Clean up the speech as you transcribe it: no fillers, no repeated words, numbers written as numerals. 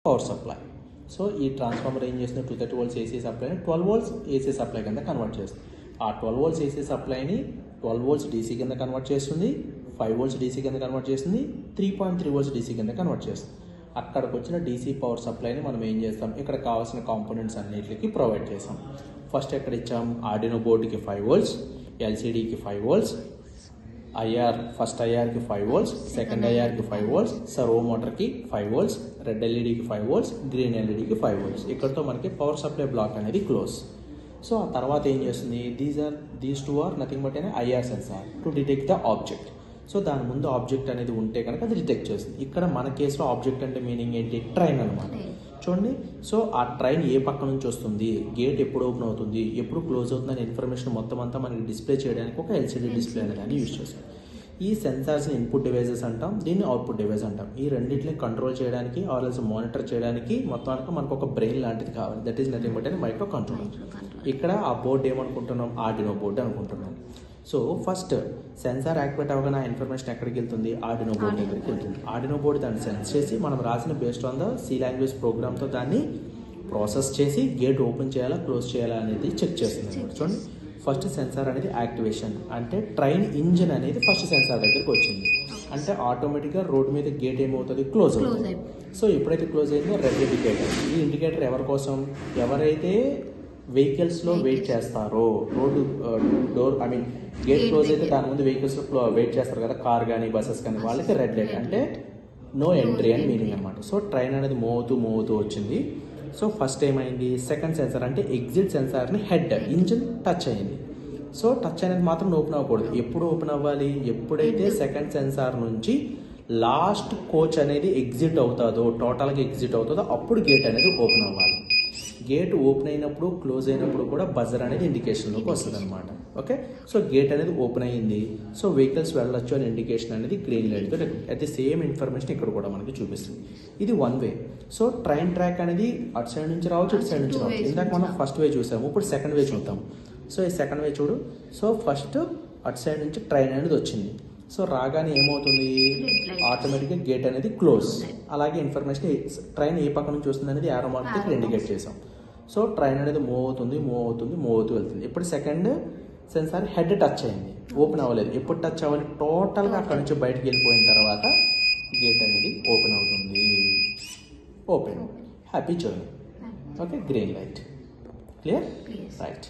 Power supply. So ఈ transformer ఏం చేస్తుంది 230 volts ఏసీ సప్లైని 12 volts ఏసీ సప్లై కింద కన్వర్ట్ చేస్తుంది. ఆ 12 volts ఏసీ సప్లైని 12 volts డీసీ కింద కన్వర్ట్ చేస్తుంది, 5 volts డీసీ కింద కన్వర్ట్ చేస్తుంది, 3.3 volts డీసీ కింద కన్వర్ట్ చేస్తుంది. అక్కడికి వచ్చిన డీసీ పవర్ సప్లైని మనం ఏం చేస్తాం, ఇక్కడ కావాల్సిన కాంపోనెంట్స్ అన్నిటికి ప్రొవైడ్ చేస్తాం. ఫస్ట్ ఎక్కడ ఇచ్చాం, ఆర్డినో బోర్డుకి 5 volts, ఎల్సీడీకి 5 volts, ఐఆర్ ఫస్ట్ ఐఆర్కి 5 volts, సెకండ్ ఐఆర్కి 5 volts, సర్వో మోటార్కి 5 volts, రెడ్ ఎల్ఈడికి 5 volts, గ్రీన్ ఎల్ఈడికి 5 volts. ఇక్కడతో మనకి పవర్ సప్లై బ్లాక్ అనేది క్లోజ్. సో ఆ తర్వాత ఏం చేస్తుంది, these two are nothing but అనే IR sensor to detect the object. So దాని ముందు ఆబ్జెక్ట్ అనేది ఉంటే కనుక అది డిటెక్ట్ చేస్తుంది. ఇక్కడ మన కేసులో ఆబ్జెక్ట్ అంటే మీనింగ్ ఏంటి, ట్రైన్ అనమాట. చూడండి, సో ఆ ట్రైన్ ఏ పక్క నుంచి వస్తుంది, గేట్ ఎప్పుడు ఓపెన్ అవుతుంది, ఎప్పుడు క్లోజ్ అవుతుంది అనే ఇన్ఫర్మేషన్ మొత్తం అంతా మనకి డిస్ప్లే చేయడానికి ఒక ఎల్సీడీ డిస్ప్లే అనేది యూజ్ చేస్తాం. ఈ సెన్సార్స్ని ఇన్పుట్ డివైజెస్ అంటాం, దీన్ని అవుట్పుట్ డివైస్ అంటాం. ఈ రెండింటిని కంట్రోల్ చేయడానికి ఆర్ఎల్స్ మానిటర్ చేయడానికి మొత్తానికి మనకు ఒక బ్రెయిన్ లాంటిది కావాలి. దట్ ఈస్ నథింగ్ బట్ అని మైక్రో కంట్రోలర్. ఇక్కడ ఆ బోర్డు ఏమనుకుంటున్నాం, ఆర్డినో బోర్డు అనుకుంటున్నాం. సో ఫస్ట్ సెన్సార్ యాక్టివేట్ అవ్వగానే ఆ ఇన్ఫర్మేషన్ ఎక్కడికి వెళ్తుంది, ఆర్డినో బోర్డు దగ్గరికి వెళ్తుంది. ఆర్డినో బోర్డు దాన్ని సెన్స్ చేసి మనం రాసిన based on the C language ప్రోగ్రామ్తో దాన్ని ప్రాసెస్ చేసి గేట్ ఓపెన్ చేయాలా క్లోజ్ చేయాలా అనేది చెక్ చేస్తుంది. చూడండి, ఫస్ట్ సెన్సార్ అనేది యాక్టివేషన్ అంటే ట్రైన్ ఇంజిన్ అనేది ఫస్ట్ సెన్సార్ దగ్గరికి వచ్చింది అంటే ఆటోమేటిక్గా రోడ్ మీద గేట్ ఏమవుతుంది, క్లోజ్ అవుతుంది. సో ఎప్పుడైతే క్లోజ్ అయిందో రెడ్ ఇండికేటర్, ఈ ఇండికేటర్ ఎవరి కోసం, ఎవరైతే వెహికల్స్లో వెయిట్ చేస్తారో, రోడ్డు డోర్ గేట్ క్లోజ్ అయితే దాని ముందు వెహికల్స్లో వెయిట్ చేస్తారు కదా, కార్ కానీ బస్సెస్ కానీ, వాళ్ళకి రెడ్ లైట్ అంటే నో ఎంట్రీ అని మీనింగ్ అనమాట. సో ట్రైన్ అనేది మూవ్ అవుతూ వచ్చింది. సో ఫస్ట్ ఏమైంది, సెకండ్ సెన్సార్ అంటే ఎగ్జిట్ సెన్సార్ని హెడ్ ఇంజిన్ టచ్ అయింది. సో టచ్ అనేది మాత్రం ఓపెన్ అవ్వకూడదు. ఎప్పుడు ఓపెన్ అవ్వాలి, ఎప్పుడైతే సెకండ్ సెన్సార్ నుంచి లాస్ట్ కోచ్ అనేది ఎగ్జిట్ అవుతుందో, టోటల్గా ఎగ్జిట్ అవుతుందో అప్పుడు గేట్ అనేది ఓపెన్ అవ్వాలి. గేట్ ఓపెన్ అయినప్పుడు క్లోజ్ అయినప్పుడు కూడా బజర్ అనేది ఇండికేషన్లోకి వస్తుంది అనమాట. ఓకే, సో గేట్ అనేది ఓపెన్ అయ్యింది, సో వెహికల్స్ వెళ్ళొచ్చు అనే ఇండికేషన్ అనేది గ్రీన్ లైట్తో అయితే సేమ్ ఇన్ఫర్మేషన్ ఇక్కడ కూడా మనకి చూపిస్తుంది. ఇది one way. So train track అనేది అటు సైడ్ నుంచి రావచ్చు, ఇటు సైడ్ నుంచి రావచ్చు. ఇందాక మనం ఫస్ట్ వే చూసాము, ఇప్పుడు సెకండ్ వే చూద్దాం. సో ఈ సెకండ్ వే చూడు. సో ఫస్ట్ అటు సైడ్ నుంచి ట్రైన్ అనేది వచ్చింది. సో రాగానే ఏమవుతుంది, ఆటోమేటిక్గా గేట్ అనేది క్లోజ్. అలాగే ఇన్ఫర్మేషన్ ట్రైన్ ఏ పక్క నుంచి వస్తుంది అనేది యారో మార్క్ ఇక్కడ ఇండికేట్ చేసాం. సో ట్రైన్ అనేది మూవ్ అవుతూ వెళ్తుంది. ఇప్పుడు సెకండ్ సెన్సార్ హెడ్ టచ్ అయింది, ఓపెన్ అవ్వలేదు. ఎప్పుడు టచ్ అవ్వాలి, టోటల్గా అక్కడ నుంచి బయటకు వెళ్ళిపోయిన తర్వాత గేట్ అనేది ఓపెన్ అవుతుంది. Open, happy journey. Okay, green light, clear, right.